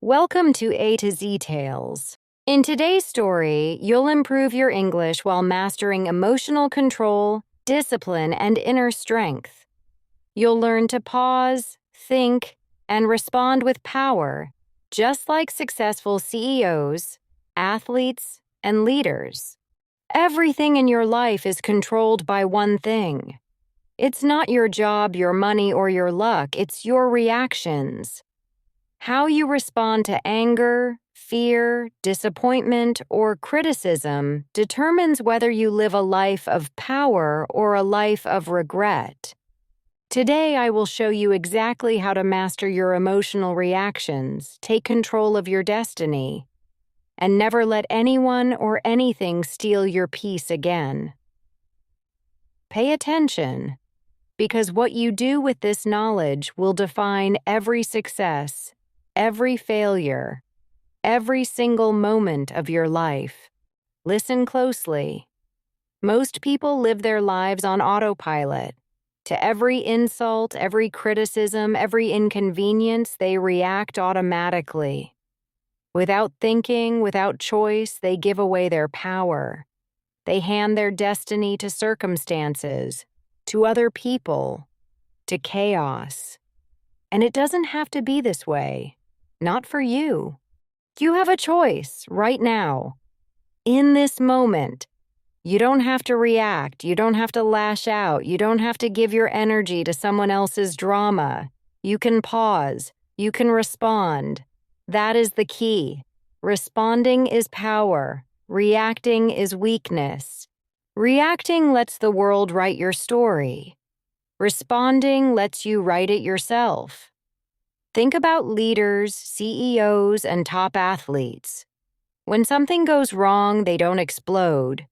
Welcome to A to Z Tales. In today's story, you'll improve your English while mastering emotional control, discipline, and inner strength. You'll learn to pause, think, and respond with power, just like successful CEOs, athletes, and leaders. Everything in your life is controlled by one thing. It's not your job, your money, or your luck, it's your reactions. How you respond to anger, fear, disappointment, or criticism determines whether you live a life of power or a life of regret. Today, I will show you exactly how to master your emotional reactions, take control of your destiny, and never let anyone or anything steal your peace again. Pay attention, because what you do with this knowledge will define every success, every failure, every single moment of your life. Listen closely. Most people live their lives on autopilot. To every insult, every criticism, every inconvenience, they react automatically. Without thinking, without choice, they give away their power. They hand their destiny to circumstances, to other people, to chaos. And it doesn't have to be this way. Not for you. You have a choice right now. In this moment, you don't have to react. You don't have to lash out. You don't have to give your energy to someone else's drama. You can pause. You can respond. That is the key. Responding is power. Reacting is weakness. Reacting lets the world write your story. Responding lets you write it yourself. Think about leaders, CEOs, and top athletes. When something goes wrong, they don't explode.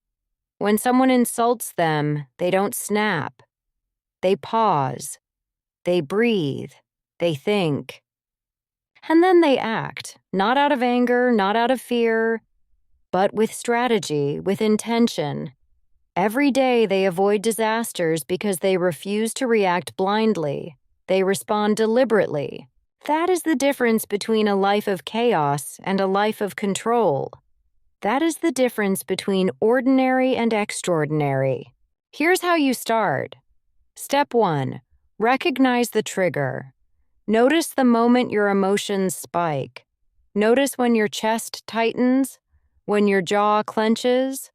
When someone insults them, they don't snap. They pause. They breathe. They think. And then they act, not out of anger, not out of fear, but with strategy, with intention. Every day they avoid disasters because they refuse to react blindly. They respond deliberately. That is the difference between a life of chaos and a life of control. That is the difference between ordinary and extraordinary. Here's how you start. Step 1. Recognize the trigger. Notice the moment your emotions spike. Notice when your chest tightens, when your jaw clenches,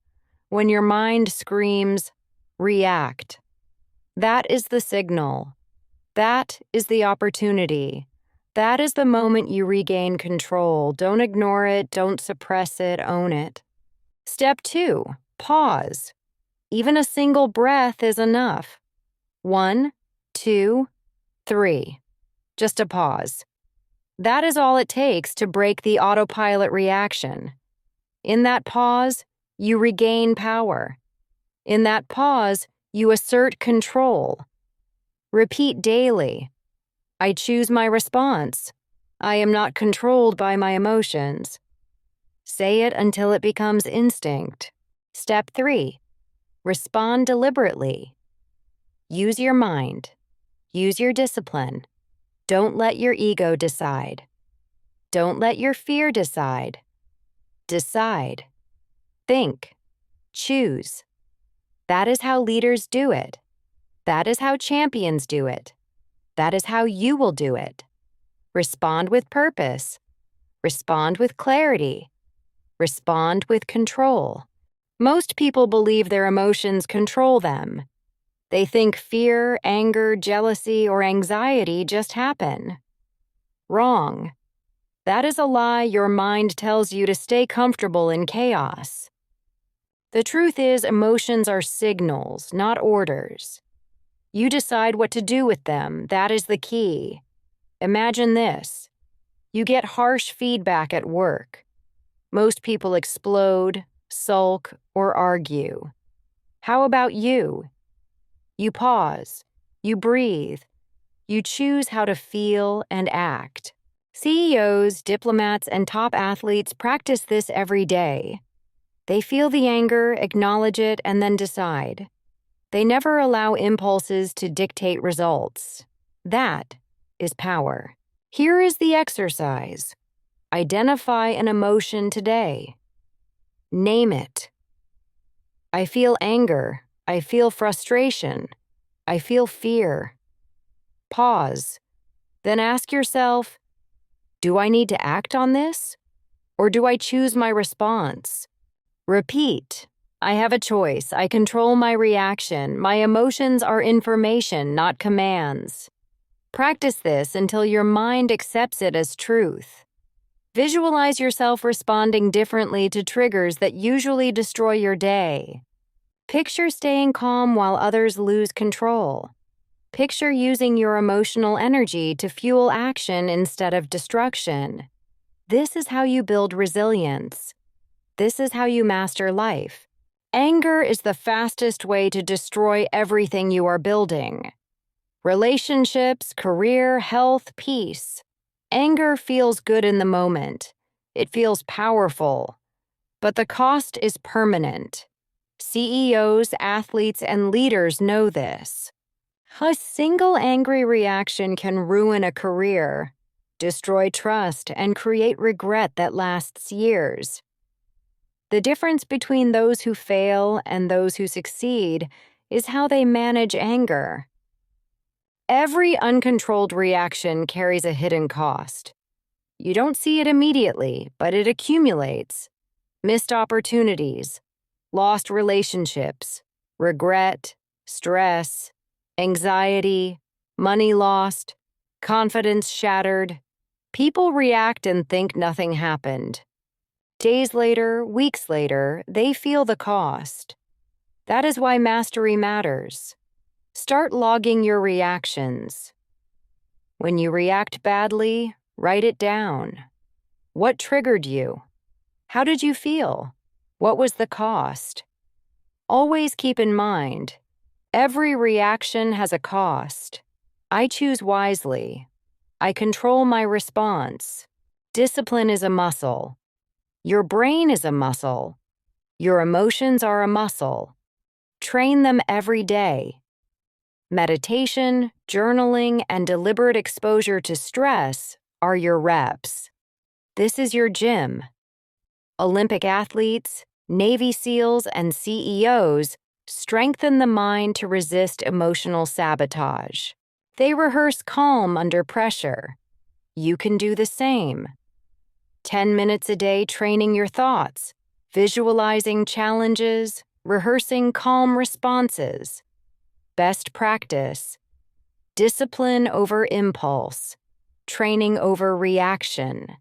when your mind screams, react. That is the signal. That is the opportunity. That is the moment you regain control. Don't ignore it, don't suppress it, own it. Step 2, pause. Even a single breath is enough. 1, 2, 3. Just a pause. That is all it takes to break the autopilot reaction. In that pause, you regain power. In that pause, you assert control. Repeat daily. I choose my response. I am not controlled by my emotions. Say it until it becomes instinct. Step 3. Respond deliberately. Use your mind. Use your discipline. Don't let your ego decide. Don't let your fear decide. Decide. Think. Choose. That is how leaders do it. That is how champions do it. That is how you will do it. Respond with purpose. Respond with clarity. Respond with control. Most people believe their emotions control them. They think fear, anger, jealousy, or anxiety just happen. Wrong. That is a lie your mind tells you to stay comfortable in chaos. The truth is, emotions are signals, not orders. You decide what to do with them. That is the key. Imagine this. You get harsh feedback at work. Most people explode, sulk, or argue. How about you? You pause. You breathe. You choose how to feel and act. CEOs, diplomats, and top athletes practice this every day. They feel the anger, acknowledge it, and then decide. They never allow impulses to dictate results. That is power. Here is the exercise. Identify an emotion today. Name it. I feel anger. I feel frustration. I feel fear. Pause. Then ask yourself, do I need to act on this? Or do I choose my response? Repeat. I have a choice. I control my reaction. My emotions are information, not commands. Practice this until your mind accepts it as truth. Visualize yourself responding differently to triggers that usually destroy your day. Picture staying calm while others lose control. Picture using your emotional energy to fuel action instead of destruction. This is how you build resilience. This is how you master life. Anger is the fastest way to destroy everything you are building. Relationships, career, health, peace. Anger feels good in the moment. It feels powerful. But the cost is permanent. CEOs, athletes, and leaders know this. A single angry reaction can ruin a career, destroy trust, and create regret that lasts years. The difference between those who fail and those who succeed is how they manage anger. Every uncontrolled reaction carries a hidden cost. You don't see it immediately, but it accumulates. Missed opportunities, lost relationships, regret, stress, anxiety, money lost, confidence shattered. People react and think nothing happened. Days later, weeks later, they feel the cost. That is why mastery matters. Start logging your reactions. When you react badly, write it down. What triggered you? How did you feel? What was the cost? Always keep in mind, every reaction has a cost. I choose wisely. I control my response. Discipline is a muscle. Your brain is a muscle. Your emotions are a muscle. Train them every day. Meditation, journaling, and deliberate exposure to stress are your reps. This is your gym. Olympic athletes, Navy SEALs, and CEOs strengthen the mind to resist emotional sabotage. They rehearse calm under pressure. You can do the same. 10 minutes a day training your thoughts, visualizing challenges, rehearsing calm responses. Best practice: discipline over impulse, training over reaction.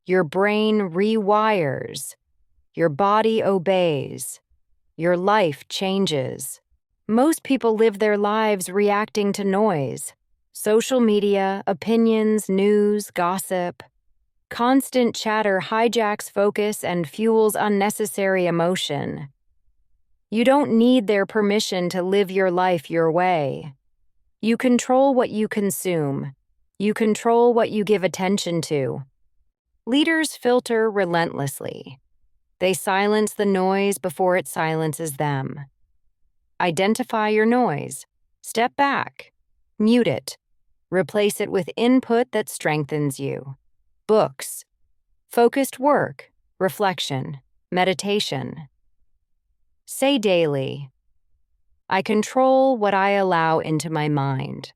Your brain rewires. Your body obeys. Your life changes. Most people live their lives reacting to noise. Social media, opinions, news, gossip. Constant chatter hijacks focus and fuels unnecessary emotion. You don't need their permission to live your life your way. You control what you consume. You control what you give attention to. Leaders filter relentlessly. They silence the noise before it silences them. Identify your noise. Step back. Mute it. Replace it with input that strengthens you. Books, focused work, reflection, meditation. Say daily, I control what I allow into my mind.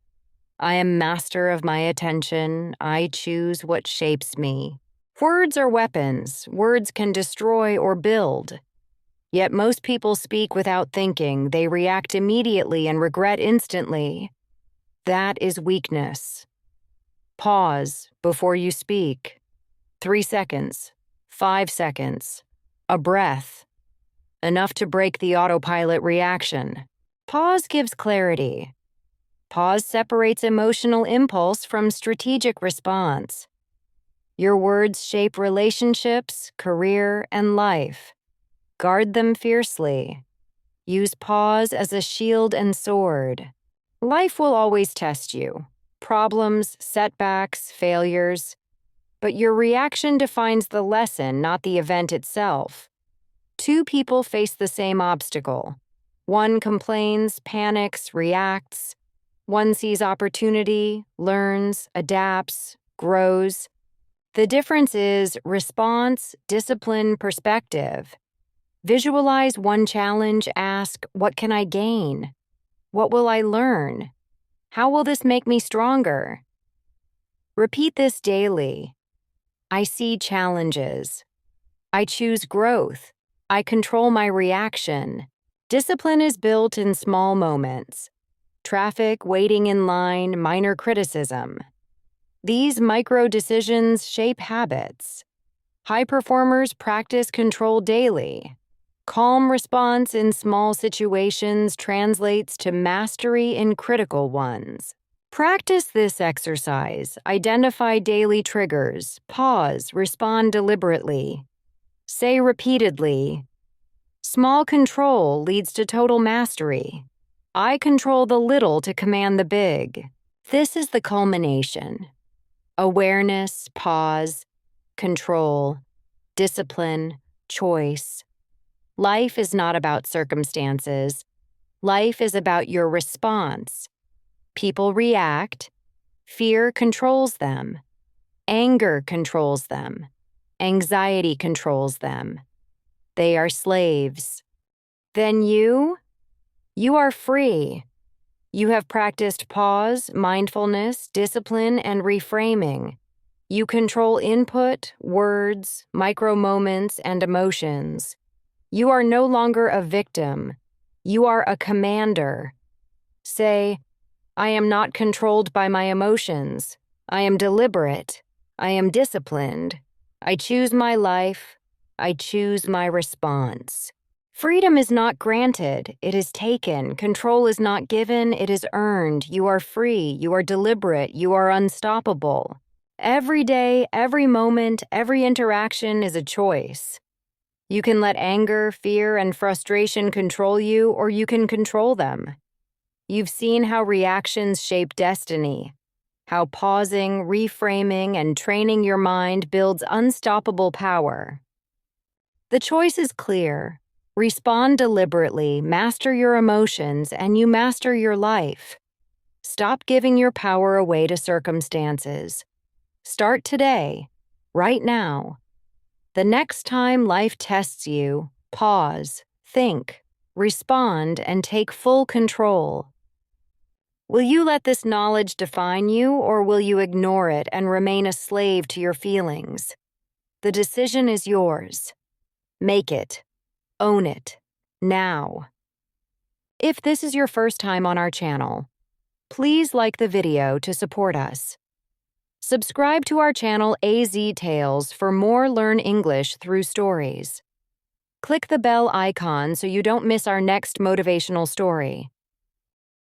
I am master of my attention. I choose what shapes me. Words are weapons. Words can destroy or build. Yet most people speak without thinking. They react immediately and regret instantly. That is weakness. Pause before you speak. 3 seconds, 5 seconds, a breath. Enough to break the autopilot reaction. Pause gives clarity. Pause separates emotional impulse from strategic response. Your words shape relationships, career, and life. Guard them fiercely. Use pause as a shield and sword. Life will always test you. Problems, setbacks, failures. But your reaction defines the lesson, not the event itself. Two people face the same obstacle. One complains, panics, reacts. One sees opportunity, learns, adapts, grows. The difference is response, discipline, perspective. Visualize one challenge, ask, what can I gain? What will I learn? How will this make me stronger? Repeat this daily. I see challenges. I choose growth. I control my reaction. Discipline is built in small moments. Traffic, waiting in line, minor criticism. These micro decisions shape habits. High performers practice control daily. Calm response in small situations translates to mastery in critical ones. Practice this exercise. Identify daily triggers. Pause. Respond deliberately. Say repeatedly, small control leads to total mastery. I control the little to command the big. This is the culmination. Awareness, pause, control, discipline, choice. Life is not about circumstances. Life is about your response. People react. Fear controls them. Anger controls them. Anxiety controls them. They are slaves. Then you are free. You have practiced pause, mindfulness, discipline, and reframing. You control input, words, micro moments, and emotions. You are no longer a victim. You are a commander. Say, I am not controlled by my emotions. I am deliberate. I am disciplined. I choose my life. I choose my response. Freedom is not granted, it is taken. Control is not given, it is earned. You are free, you are deliberate, you are unstoppable. Every day, every moment, every interaction is a choice. You can let anger, fear, and frustration control you, or you can control them. You've seen how reactions shape destiny, how pausing, reframing, and training your mind builds unstoppable power. The choice is clear. Respond deliberately, master your emotions, and you master your life. Stop giving your power away to circumstances. Start today, right now. The next time life tests you, pause, think, respond, and take full control. Will you let this knowledge define you, or will you ignore it and remain a slave to your feelings? The decision is yours. Make it. Own it. Now. If this is your first time on our channel, please like the video to support us. Subscribe to our channel AZ Tales for more Learn English through stories. Click the bell icon so you don't miss our next motivational story.